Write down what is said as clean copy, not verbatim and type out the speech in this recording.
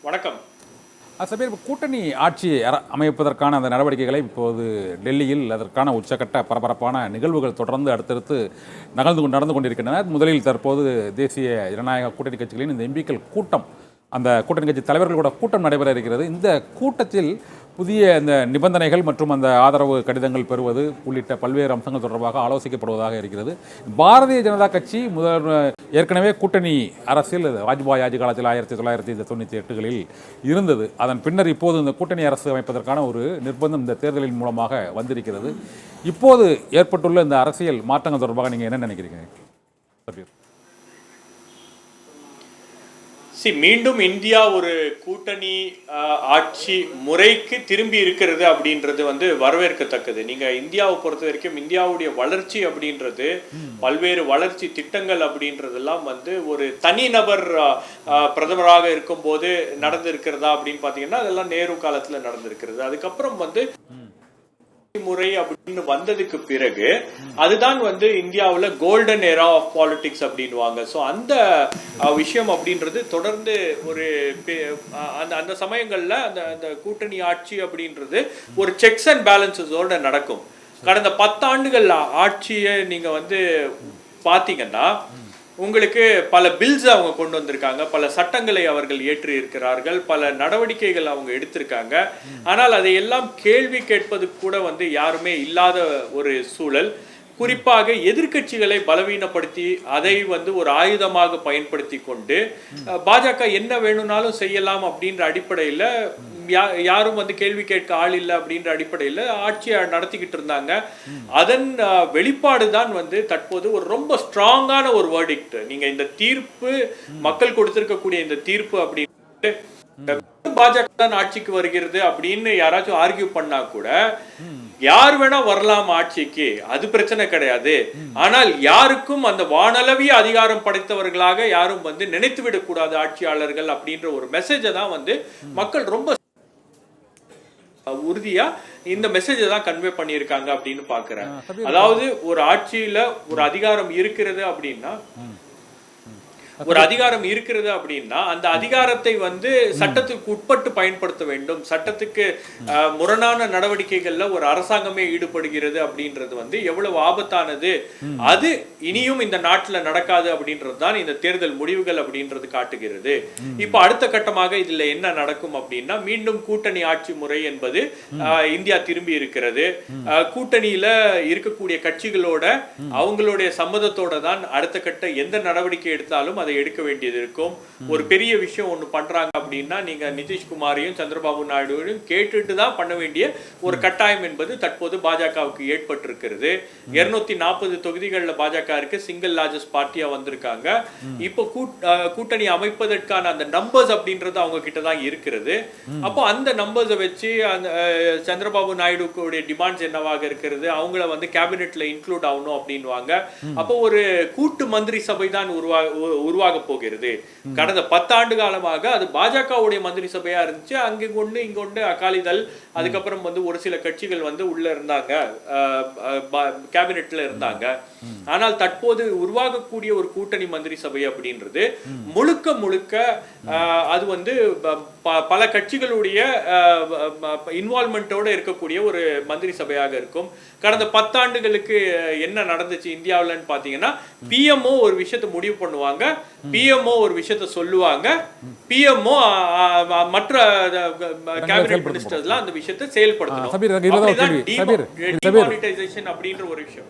வணக்கம். சபீர், கூட்டணி ஆட்சி அமைப்பதற்கான அந்த நடவடிக்கைகளை இப்போது டெல்லியில் அதற்கான உச்சக்கட்ட பரபரப்பான நிகழ்வுகள் தொடர்ந்து அடுத்தடுத்து நடந்து கொண்டிருக்கின்றன. முதலில் தற்போது தேசிய ஜனநாயக கூட்டணி கட்சிகளின் இந்த எம்பிக்கள் கூட்டம், அந்த கூட்டணி கட்சி தலைவர்களோட கூட்டம் நடைபெற இருக்கிறது. இந்த கூட்டத்தில் புதிய இந்த நிபந்தனைகள் மற்றும் அந்த ஆதரவு கடிதங்கள் பெறுவது உள்ளிட்ட பல்வேறு அம்சங்கள் தொடர்பாக ஆலோசிக்கப்படுவதாக இருக்கிறது. பாரதிய ஜனதா கட்சி ஏற்கனவே கூட்டணி அரசில் வாஜ்பாய் ஆட்சி காலத்தில் 1998களில் இருந்தது. அதன் பின்னர் இப்போது இந்த கூட்டணி அரசு அமைப்பதற்கான ஒரு நிர்பந்தம் இந்த தேர்தலின் மூலமாக வந்திருக்கிறது. இப்போது ஏற்பட்டுள்ள இந்த அரசியல் மாற்றங்கள் தொடர்பாக நீங்கள் என்ன நினைக்கிறீங்க? மீண்டும் இந்தியா ஒரு கூட்டணி ஆட்சி முறைக்கு திரும்பி இருக்கிறது அப்படின்றது வரவேற்கத்தக்கது. நீங்க இந்தியாவை பொறுத்த வரைக்கும் இந்தியாவுடைய வளர்ச்சி அப்படின்றது, பல்வேறு வளர்ச்சி திட்டங்கள் அப்படின்றதெல்லாம் ஒரு தனிநபர் பிரதமராக இருக்கும் போது நடந்திருக்கிறதா அப்படின்னு பாத்தீங்கன்னா அதெல்லாம் நேரு காலத்துல நடந்திருக்கிறது. அதுக்கப்புறம் முறை அப்படின்னு வந்ததுக்கு பிறகு அதுதான் இந்தியாவுல கோல்டன் எரா ஆஃப் பாலிடிக்ஸ் அப்படின்வாங்க. சோ அந்த விஷயம் அப்படின்றது தொடர்ந்து ஒரு அந்த சமயங்கள்ல அந்த கூட்டணி ஆட்சி அப்படின்றது ஒரு செக்ஸ் அண்ட் பேலன்சஸோட நடக்கும். கடந்த 10 ஆண்டுகள் ஆட்சியை நீங்க பாத்தீங்கன்னா உங்களுக்கு பல பில்ஸ் அவங்க கொண்டு வந்திருக்காங்க, பல சட்டங்களை அவர்கள் ஏற்றி இருக்கிறார்கள், பல நடவடிக்கைகள் அவங்க எடுத்திருக்காங்க. ஆனால் அதையெல்லாம் கேள்வி கேட்பது கூட யாருமே இல்லாத ஒரு சூழல். குறிப்பாக எதிர்கட்சிகளை பலவீனப்படுத்தி அதை ஒரு ஆயுதமாக பயன்படுத்தி கொண்டு பாஜக என்ன வேணும்னாலும் செய்யலாம் அப்படின்ற அடிப்படையில் யாரும் கேள்வி கேட்க ஆள் இல்லை அப்படின்ற அடிப்படையில் ஆட்சியை நடத்திக்கிட்டு இருந்தாங்க. அதன் வெளிப்பாடு தான் தற்போது ஒரு ரொம்ப ஸ்ட்ராங்கான ஒரு வேர்டிக்ட். நீங்க இந்த தீர்ப்பு, மக்கள் கொடுத்திருக்கக்கூடிய இந்த தீர்ப்பு அப்படின்னு பாஜக தான் ஆட்சிக்கு வருகிறது அப்படின்னு யாராச்சும் ஆர்கியூ பண்ணா கூட, யார் வேணா வரலாம் ஆட்சிக்கு, அது பிரச்சனை கிடையாது. ஆனால் யாருக்கும் அந்த வானளவிய அதிகாரம் படைத்தவர்களாக யாரும் நினைத்து விடக்கூடாது ஆட்சியாளர்கள் அப்படின்ற ஒரு மெசேஜை தான் மக்கள் ரொம்ப உறுதியா இந்த மெசேஜை தான் கன்வே பண்ணியிருக்காங்க அப்படின்னு பாக்குறேன். அதாவது ஒரு ஆட்சியில ஒரு அதிகாரம் இருக்கிறது அப்படின்னா அந்த அதிகாரத்தை சட்டத்துக்கு உட்பட்டு பயன்படுத்த வேண்டும். சட்டத்துக்கு முரணான நடவடிக்கைகள்ல ஒரு அரசாங்கமே ஈடுபடுகிறது அப்படின்றது எவ்வளவு ஆபத்தானது, அது இனியும் இந்த நாட்டுல நடக்காது அப்படின்றது தான் இந்த தேர்தல் முடிவுகள் அப்படின்றது காட்டுகிறது. இப்ப அடுத்த கட்டமாக இதுல என்ன நடக்கும் அப்படின்னா, மீண்டும் கூட்டணி ஆட்சி முறை என்பது இந்தியா திரும்பி இருக்கிறது. கூட்டணியில இருக்கக்கூடிய கட்சிகளோட அவங்களுடைய சம்மதத்தோட தான் அடுத்த கட்ட எந்த நடவடிக்கை எடுத்தாலும் அதை எடுக்க வேண்டியது இருக்கும். ஒரு பெரிய விஷயம் ஒண்ணு பண்றாங்க அப்படின்னா நீங்க நிதிஷ்குமாரையும் சந்திரபாபு நாயுடுவையும் கேட்டுட்டு தான் பண்ண வேண்டிய ஒரு கட்டாயம் என்பது தற்போது பாஜகவுக்கு ஏற்பட்டிருக்கிறது. 240 தொகுதிகளில் பாஜக இருக்கு, சிங்கிள் லார்ஜஸ்ட் பார்ட்டியா வந்திருக்காங்க. இப்போ கூட்டணி அமைப்பதற்கான அந்த நம்பர்ஸ் அப்படின்றது அவங்க கிட்ட தான் இருக்கிறது. அப்போ அந்த நம்பர்ஸை வச்சு அந்த சந்திரபாபு நாயுடுடைய டிமாண்ட்ஸ் என்னவாக இருக்கிறது, அவங்கள கேபினெட்ல இன்க்ளூட் ஆகணும் அப்படின்வாங்க. அப்போ ஒரு கூட்டு மந்திரி சபை தான் உருவாக போகிறது. கடந்த 10 ஆண்டு காலமாக அது பாஜகவுடைய மந்திரி சபையா இருந்துச்சு. அங்கே கொண்டு இங்கொண்டு அகாலிதள், அதுக்கப்புறம் ஒரு சில கட்சிகள் உள்ள இருந்தாங்க, கேபினெட்ல இருந்தாங்க. ஆனால் தற்போது உருவாகக்கூடிய ஒரு கூட்டணி மந்திரி சபை அப்படின்றது முழுக்க முழுக்க அது பல கட்சிகளுடைய இன்வால்மெண்டோட இருக்கக்கூடிய ஒரு மந்திரி சபையாக இருக்கும். கடந்த 10 ஆண்டுகளுக்கு என்ன நடந்துச்சு இந்தியாவிலன்னு பாத்தீங்கன்னா, பிஎம்ஓ ஒரு விஷயத்தை முடிவு பண்ணுவாங்க, பிஎம்ஓ ஒரு விஷயத்தை சொல்லுவாங்க, பிஎம்ஓ மற்ற கேபினெட் மினிஸ்டர்ஸ்லாம் அந்த விஷயத்தை செயல்படுத்தணும். அப்படின்ற ஒரு விஷயம்.